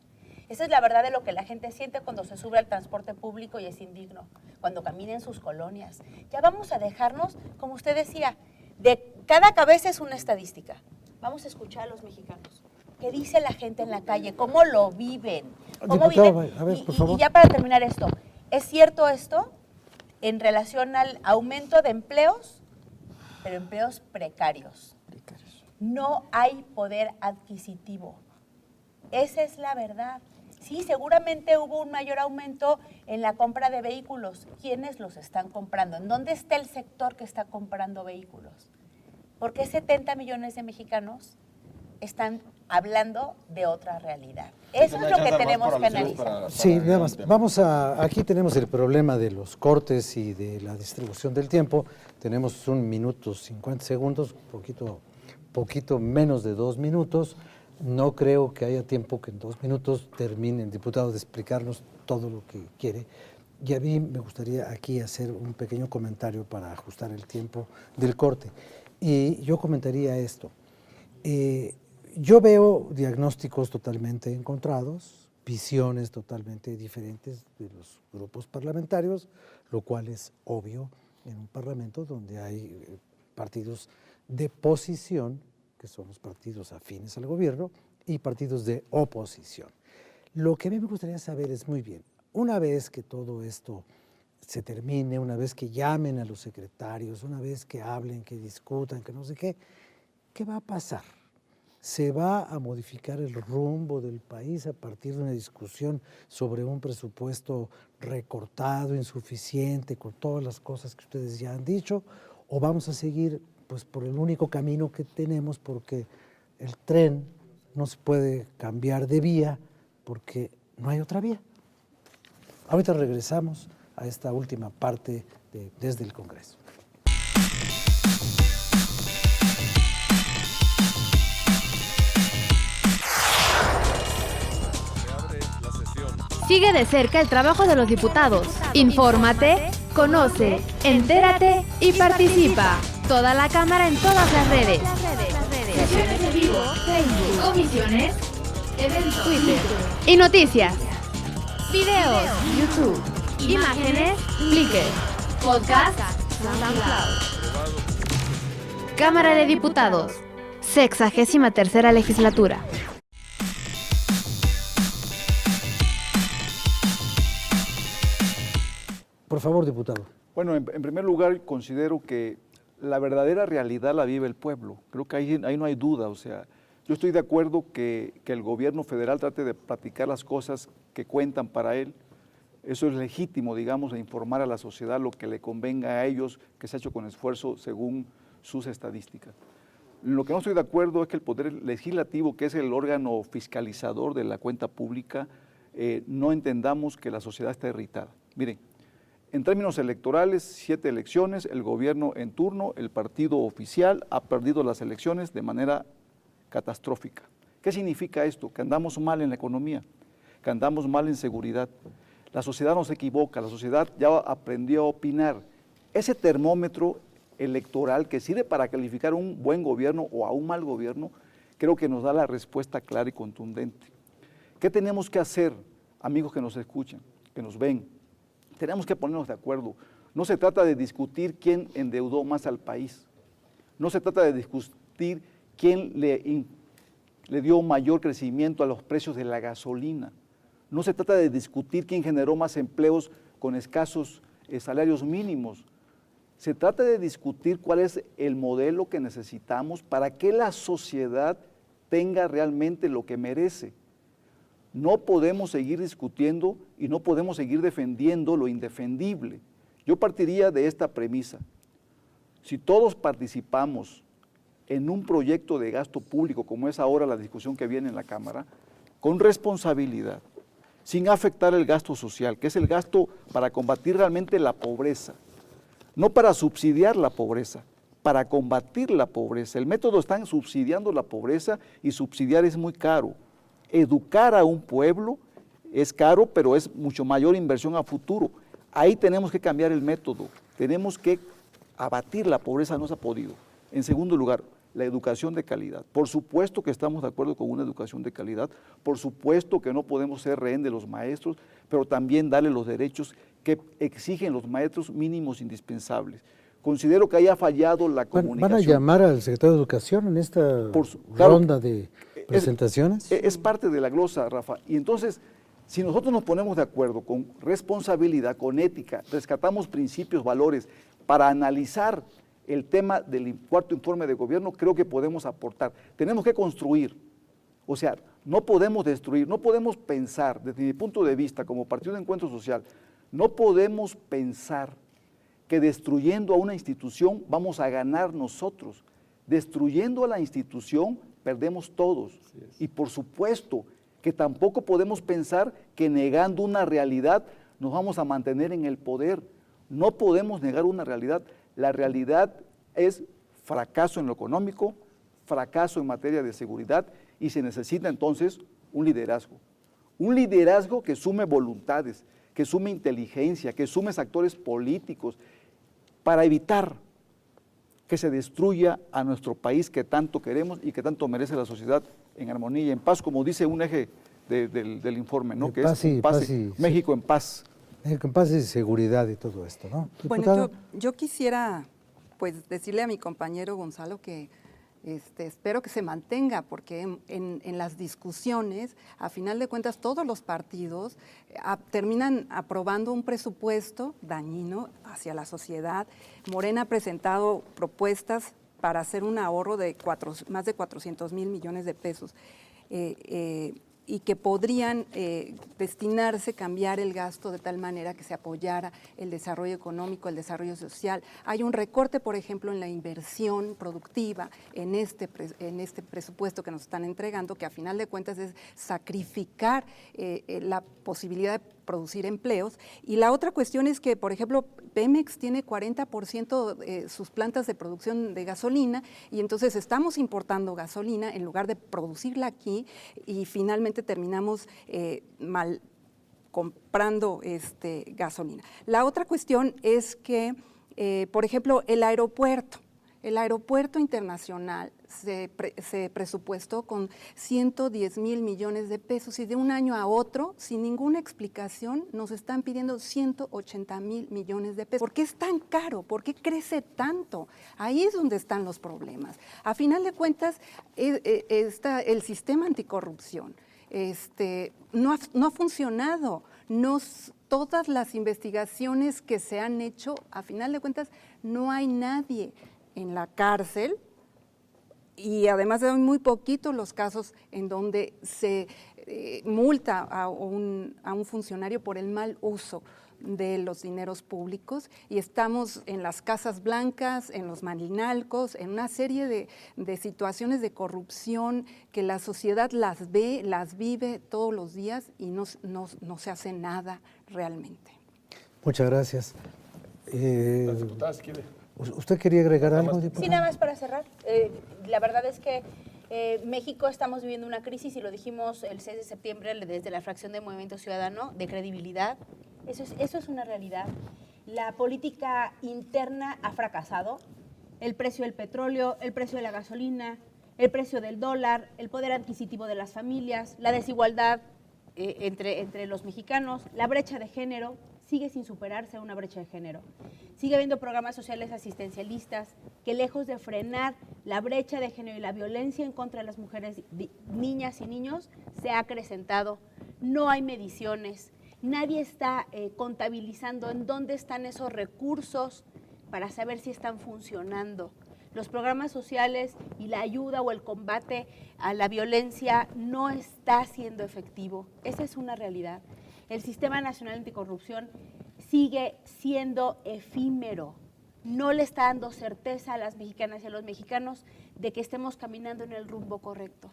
Esa es la verdad de lo que la gente siente cuando se sube al transporte público y es indigno, cuando camina en sus colonias. Ya vamos a dejarnos, como usted decía, de cada cabeza es una estadística. Vamos a escuchar a los mexicanos. ¿Qué dice la gente en la calle? ¿Cómo lo viven? ¿Cómo viven? A ver, por favor. Y ya para terminar esto, ¿es cierto esto en relación al aumento de empleos, pero empleos precarios? No hay poder adquisitivo. Esa es la verdad. Sí, seguramente hubo un mayor aumento en la compra de vehículos. ¿Quiénes los están comprando? ¿En dónde está el sector que está comprando vehículos? ¿Por qué 70 millones de mexicanos están hablando de otra realidad? Eso es lo que tenemos que analizar. Sí, nada más. Aquí tenemos el problema de los cortes y de la distribución del tiempo. Tenemos 1 minuto 50 segundos, poquito menos de 2 minutos. No creo que haya tiempo que en 2 minutos termine el diputado de explicarnos todo lo que quiere. Y a mí me gustaría aquí hacer un pequeño comentario para ajustar el tiempo del corte. Y yo comentaría esto. Yo veo diagnósticos totalmente encontrados, visiones totalmente diferentes de los grupos parlamentarios, lo cual es obvio en un parlamento donde hay partidos de posición, que son los partidos afines al gobierno, y partidos de oposición. Lo que a mí me gustaría saber es muy bien, una vez que todo esto se termine, una vez que llamen a los secretarios, una vez que hablen, que discutan, que no sé qué va a pasar? ¿Se va a modificar el rumbo del país a partir de una discusión sobre un presupuesto recortado, insuficiente, con todas las cosas que ustedes ya han dicho? ¿O vamos a seguir pues, por el único camino que tenemos, porque el tren no se puede cambiar de vía porque no hay otra vía? Ahorita regresamos a esta última parte de Desde el Congreso. Sigue de cerca el trabajo de los diputados. Infórmate, conoce, entérate y participa. Toda la Cámara en todas las redes. Sesiones en vivo, Facebook, comisiones, eventos, Twitter y noticias. Videos, YouTube, imágenes, Flickr, podcast, SoundCloud. Cámara de Diputados, 63ª legislatura. Por favor, diputado. Bueno, en primer lugar, considero que la verdadera realidad la vive el pueblo. Creo que ahí no hay duda. O sea, yo estoy de acuerdo que el gobierno federal trate de practicar las cosas que cuentan para él. Eso es legítimo, digamos, de informar a la sociedad lo que le convenga a ellos, que se ha hecho con esfuerzo según sus estadísticas. Lo que no estoy de acuerdo es que el Poder Legislativo, que es el órgano fiscalizador de la cuenta pública, no entendamos que la sociedad está irritada. Miren, en términos electorales, 7 elecciones, el gobierno en turno, el partido oficial ha perdido las elecciones de manera catastrófica. ¿Qué significa esto? Que andamos mal en la economía, que andamos mal en seguridad. La sociedad no se equivoca, la sociedad ya aprendió a opinar. Ese termómetro electoral que sirve para calificar un buen gobierno o a un mal gobierno, creo que nos da la respuesta clara y contundente. ¿Qué tenemos que hacer, amigos que nos escuchan, que nos ven? Tenemos que ponernos de acuerdo. No se trata de discutir quién endeudó más al país. No se trata de discutir quién le dio mayor crecimiento a los precios de la gasolina. No se trata de discutir quién generó más empleos con escasos salarios mínimos. Se trata de discutir cuál es el modelo que necesitamos para que la sociedad tenga realmente lo que merece. No podemos seguir discutiendo y no podemos seguir defendiendo lo indefendible. Yo partiría de esta premisa. Si todos participamos en un proyecto de gasto público, como es ahora la discusión que viene en la Cámara, con responsabilidad, sin afectar el gasto social, que es el gasto para combatir realmente la pobreza, no para subsidiar la pobreza, para combatir la pobreza. El método está en subsidiando la pobreza y subsidiar es muy caro. Educar a un pueblo es caro, pero es mucho mayor inversión a futuro. Ahí tenemos que cambiar el método, tenemos que abatir la pobreza, no se ha podido. En segundo lugar, la educación de calidad. Por supuesto que estamos de acuerdo con una educación de calidad, por supuesto que no podemos ser rehén de los maestros, pero también darle los derechos que exigen los maestros mínimos indispensables. Considero que haya fallado la comunicación. ¿Van a llamar al secretario de Educación en esta ronda de presentaciones? Es parte de la glosa, Rafa. Y entonces, si nosotros nos ponemos de acuerdo con responsabilidad, con ética, rescatamos principios, valores, para analizar el tema del cuarto informe de gobierno, creo que podemos aportar. Tenemos que construir, o sea, no podemos destruir, no podemos pensar, desde mi punto de vista, como Partido de Encuentro Social, no podemos pensar que destruyendo a una institución vamos a ganar nosotros. Destruyendo a la institución perdemos todos. Y por supuesto que tampoco podemos pensar que negando una realidad nos vamos a mantener en el poder. No podemos negar una realidad. La realidad es fracaso en lo económico, fracaso en materia de seguridad y se necesita entonces un liderazgo. Un liderazgo que sume voluntades, que sume inteligencia, que sume actores políticos para evitar que se destruya a nuestro país que tanto queremos y que tanto merece la sociedad en armonía y en paz, como dice un eje del informe, ¿no? Que es México en paz. México en paz y seguridad y todo esto, ¿no? Bueno, yo quisiera pues decirle a mi compañero Gonzalo que espero que se mantenga, porque en las discusiones, a final de cuentas, todos los partidos terminan aprobando un presupuesto dañino hacia la sociedad. Morena ha presentado propuestas para hacer un ahorro de más de 400,000 millones de pesos. Y que podrían destinarse, cambiar el gasto de tal manera que se apoyara el desarrollo económico, el desarrollo social. Hay un recorte, por ejemplo, en la inversión productiva en este presupuesto que nos están entregando, que a final de cuentas es sacrificar la posibilidad de producir empleos. Y la otra cuestión es que, por ejemplo, Pemex tiene 40% sus plantas de producción de gasolina y entonces estamos importando gasolina en lugar de producirla aquí y finalmente terminamos comprando gasolina. La otra cuestión es que, por ejemplo, el aeropuerto internacional se presupuestó con 110,000 millones de pesos y de un año a otro, sin ninguna explicación, nos están pidiendo 180,000 millones de pesos. ¿Por qué es tan caro? ¿Por qué crece tanto? Ahí es donde están los problemas. A final de cuentas, el sistema anticorrupción no ha funcionado. Todas las investigaciones que se han hecho, a final de cuentas, no hay nadie en la cárcel y además de muy poquitos los casos en donde se multa a un funcionario por el mal uso de los dineros públicos, y estamos en las casas blancas, en los marinalcos, en una serie de situaciones de corrupción que la sociedad las ve, las vive todos los días y no se hace nada realmente. Muchas gracias. Las diputadas, ¿quiere? ¿Usted quería agregar algo, diputada? Sí, nada más para cerrar. La verdad es que México estamos viviendo una crisis, y lo dijimos el 6 de septiembre desde la fracción de Movimiento Ciudadano, de credibilidad. Eso es una realidad. La política interna ha fracasado. El precio del petróleo, el precio de la gasolina, el precio del dólar, el poder adquisitivo de las familias, la desigualdad entre los mexicanos, la brecha de género, sigue sin superarse una brecha de género. Sigue habiendo programas sociales asistencialistas que, lejos de frenar la brecha de género y la violencia en contra de las mujeres, niñas y niños, se ha acrecentado. No hay mediciones. Nadie está contabilizando en dónde están esos recursos para saber si están funcionando. Los programas sociales y la ayuda o el combate a la violencia no está siendo efectivo. Esa es una realidad. El Sistema Nacional Anticorrupción sigue siendo efímero. No le está dando certeza a las mexicanas y a los mexicanos de que estemos caminando en el rumbo correcto.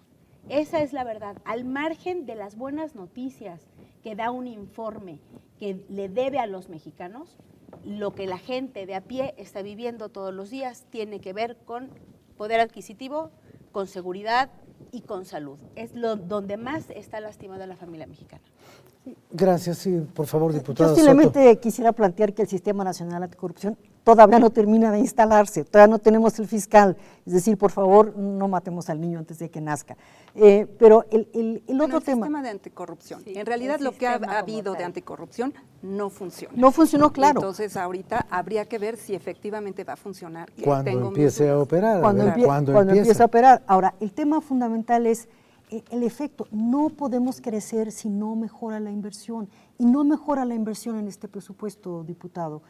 Esa es la verdad. Al margen de las buenas noticias que da un informe que le debe a los mexicanos, lo que la gente de a pie está viviendo todos los días tiene que ver con poder adquisitivo, con seguridad y con salud. Es donde más está lastimada la familia mexicana. Gracias, sí, por favor, diputada Yo simplemente Soto. quisiera plantear que el Sistema Nacional Anticorrupción todavía no termina de instalarse, todavía no tenemos el fiscal, es decir, por favor, no matemos al niño antes de que nazca. Pero el otro el tema… sistema de anticorrupción. Sí, en realidad el lo que ha sistema como habido de tal. anticorrupción no funciona. No funcionó, claro. Entonces ahorita habría que ver si efectivamente va a funcionar. Y Cuando tengo empiece mis a dudas. operar, Cuando, a ver, cuando empieza a operar. Ahora, el tema fundamental es el efecto. No podemos crecer si no mejora la inversión. Y no mejora la inversión en este presupuesto, diputado.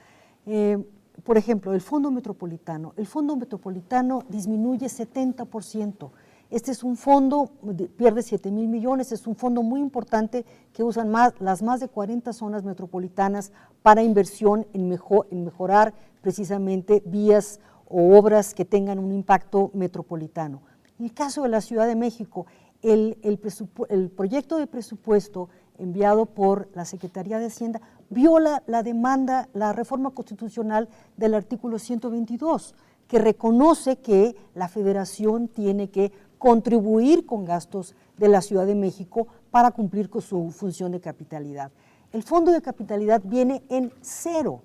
Por ejemplo, el Fondo Metropolitano. El Fondo Metropolitano disminuye 70%. Este es un fondo, pierde 7,000 millones, es un fondo muy importante que usan las más de 40 zonas metropolitanas para inversión en mejorar precisamente vías o obras que tengan un impacto metropolitano. En el caso de la Ciudad de México, el proyecto de presupuesto enviado por la Secretaría de Hacienda viola la demanda, la reforma constitucional del artículo 122, que reconoce que la Federación tiene que contribuir con gastos de la Ciudad de México para cumplir con su función de capitalidad. El fondo de capitalidad viene en cero.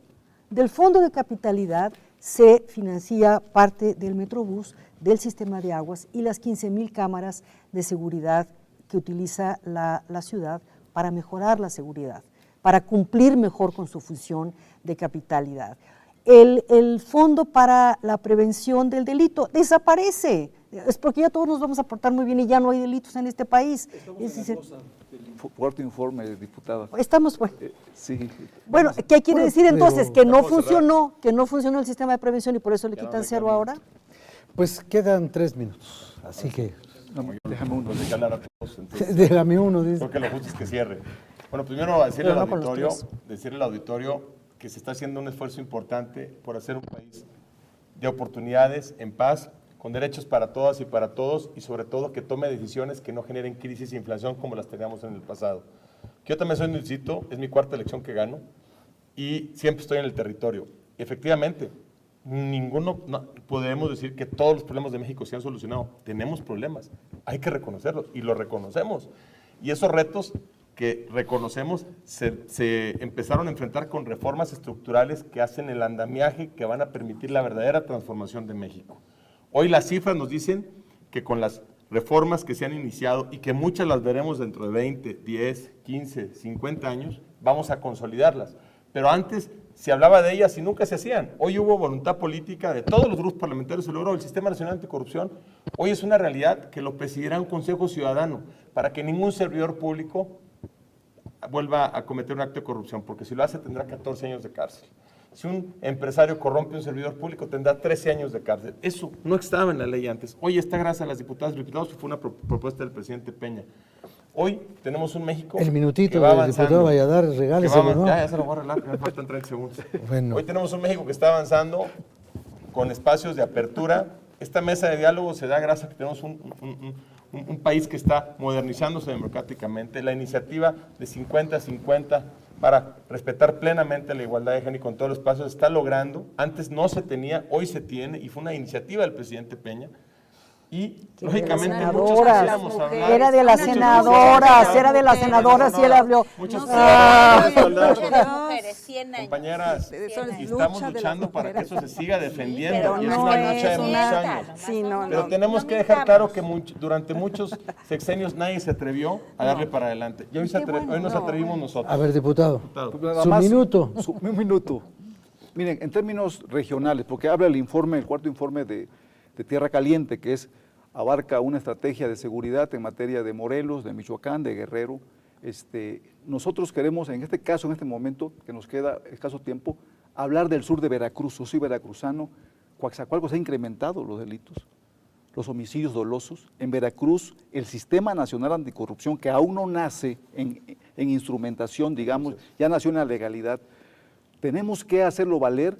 Del fondo de capitalidad se financia parte del Metrobús, del sistema de aguas y las 15,000 cámaras de seguridad que utiliza la ciudad para mejorar la seguridad, para cumplir mejor con su función de capitalidad. El fondo para la prevención del delito desaparece. Es porque ya todos nos vamos a portar muy bien y ya no hay delitos en este país. Cuarto informe, diputada. Estamos, bueno. Sí. Bueno, ¿qué quiere decir entonces? Que no ¿Podemos funcionó el sistema de prevención y por eso le quitan cero ahora. Pues quedan 3 minutos, así que No, déjame uno. Pues hay que hablar a todos, entonces, déjame uno. Dice. creo que lo justo es que cierre. Bueno, primero decirle Pero al no con los auditorio que se está haciendo un esfuerzo importante por hacer un país de oportunidades, en paz, con derechos para todas y para todos, y sobre todo que tome decisiones que no generen crisis e inflación como las teníamos en el pasado. Yo también soy nuevecito, es mi 4ª elección que gano, y siempre estoy en el territorio. Y efectivamente, no podemos decir que todos los problemas de México se han solucionado. Tenemos problemas, hay que reconocerlos, y los reconocemos. Y esos retos que reconocemos se empezaron a enfrentar con reformas estructurales que hacen el andamiaje que van a permitir la verdadera transformación de México. Hoy las cifras nos dicen que con las reformas que se han iniciado y que muchas las veremos dentro de 20, 10, 15, 50 años, vamos a consolidarlas. Pero antes se hablaba de ellas y nunca se hacían. Hoy hubo voluntad política de todos los grupos parlamentarios, se logró el Sistema Nacional Anticorrupción. Hoy es una realidad que lo presidirá un Consejo Ciudadano para que ningún servidor público vuelva a cometer un acto de corrupción, porque si lo hace tendrá 14 años de cárcel. Si un empresario corrompe a un servidor público, tendrá 13 años de cárcel. Eso no estaba en la ley antes. Hoy está gracias a las diputadas y diputados, que fue una propuesta del presidente Peña. Hoy tenemos un México El minutito que va del avanzando. diputado Valladares, regáleselo, ¿no? Ya se lo voy a arreglar, me faltan 30 segundos. Bueno. Hoy tenemos un México que está avanzando con espacios de apertura. Esta mesa de diálogo se da gracias a que tenemos un país que está modernizándose democráticamente. La iniciativa de 50-50 para respetar plenamente la igualdad de género y con todos los espacios está logrando. Antes no se tenía, hoy se tiene, y fue una iniciativa del presidente Peña. Y lógicamente muchos quisiéramos hablar. Era de las senadoras, era de las senadoras y él habló. Muchas mujeres, 100 años. Compañeras, Eso es y estamos lucha de luchando las para que mujeres. eso se siga defendiendo. Pero Y es no una es lucha de muchos una- años. Sí, no, Pero no. tenemos que dejar claro que durante muchos sexenios nadie se atrevió a darle para adelante. Y hoy, hoy nos atrevimos nosotros. A ver, diputado, Nada su más, minuto. Un minuto. Miren, en términos regionales, porque habla el cuarto informe de Tierra Caliente, que abarca una estrategia de seguridad en materia de Morelos, de Michoacán, de Guerrero. Nosotros queremos, en este caso, en este momento, que nos queda escaso tiempo, hablar del sur de Veracruz. Yo soy veracruzano. Coaxacualcos ha incrementado los delitos, los homicidios dolosos. En Veracruz, el Sistema Nacional Anticorrupción, que aún no nace en instrumentación, digamos, ya nació en la legalidad. Tenemos que hacerlo valer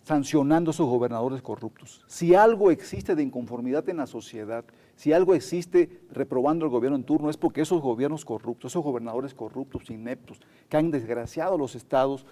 sancionando a esos gobernadores corruptos. Si algo existe de inconformidad en la sociedad, si algo existe reprobando el gobierno en turno, es porque esos gobiernos corruptos, esos gobernadores corruptos, ineptos, que han desgraciado a los estados,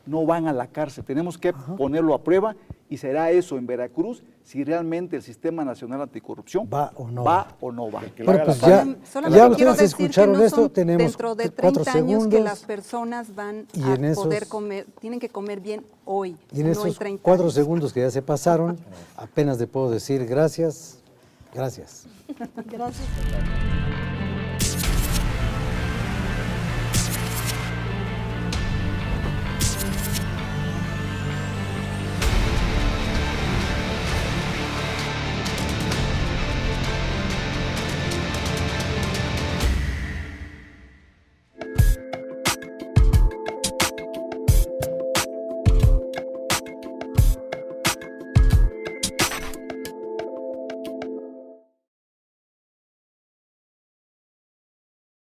no van a la cárcel. Tenemos que ponerlo a prueba y será eso en Veracruz si realmente el Sistema Nacional Anticorrupción ¿Va o no va? O no va. Bueno, pues Solamente ya quiero ustedes decir escucharon que no esto, son tenemos dentro de 4 30 años que segundos. las personas van Y a en esos- poder comer, tienen que comer bien hoy, Y en no estos 30 4 años. segundos que ya se pasaron, apenas le puedo decir gracias, gracias. Gracias.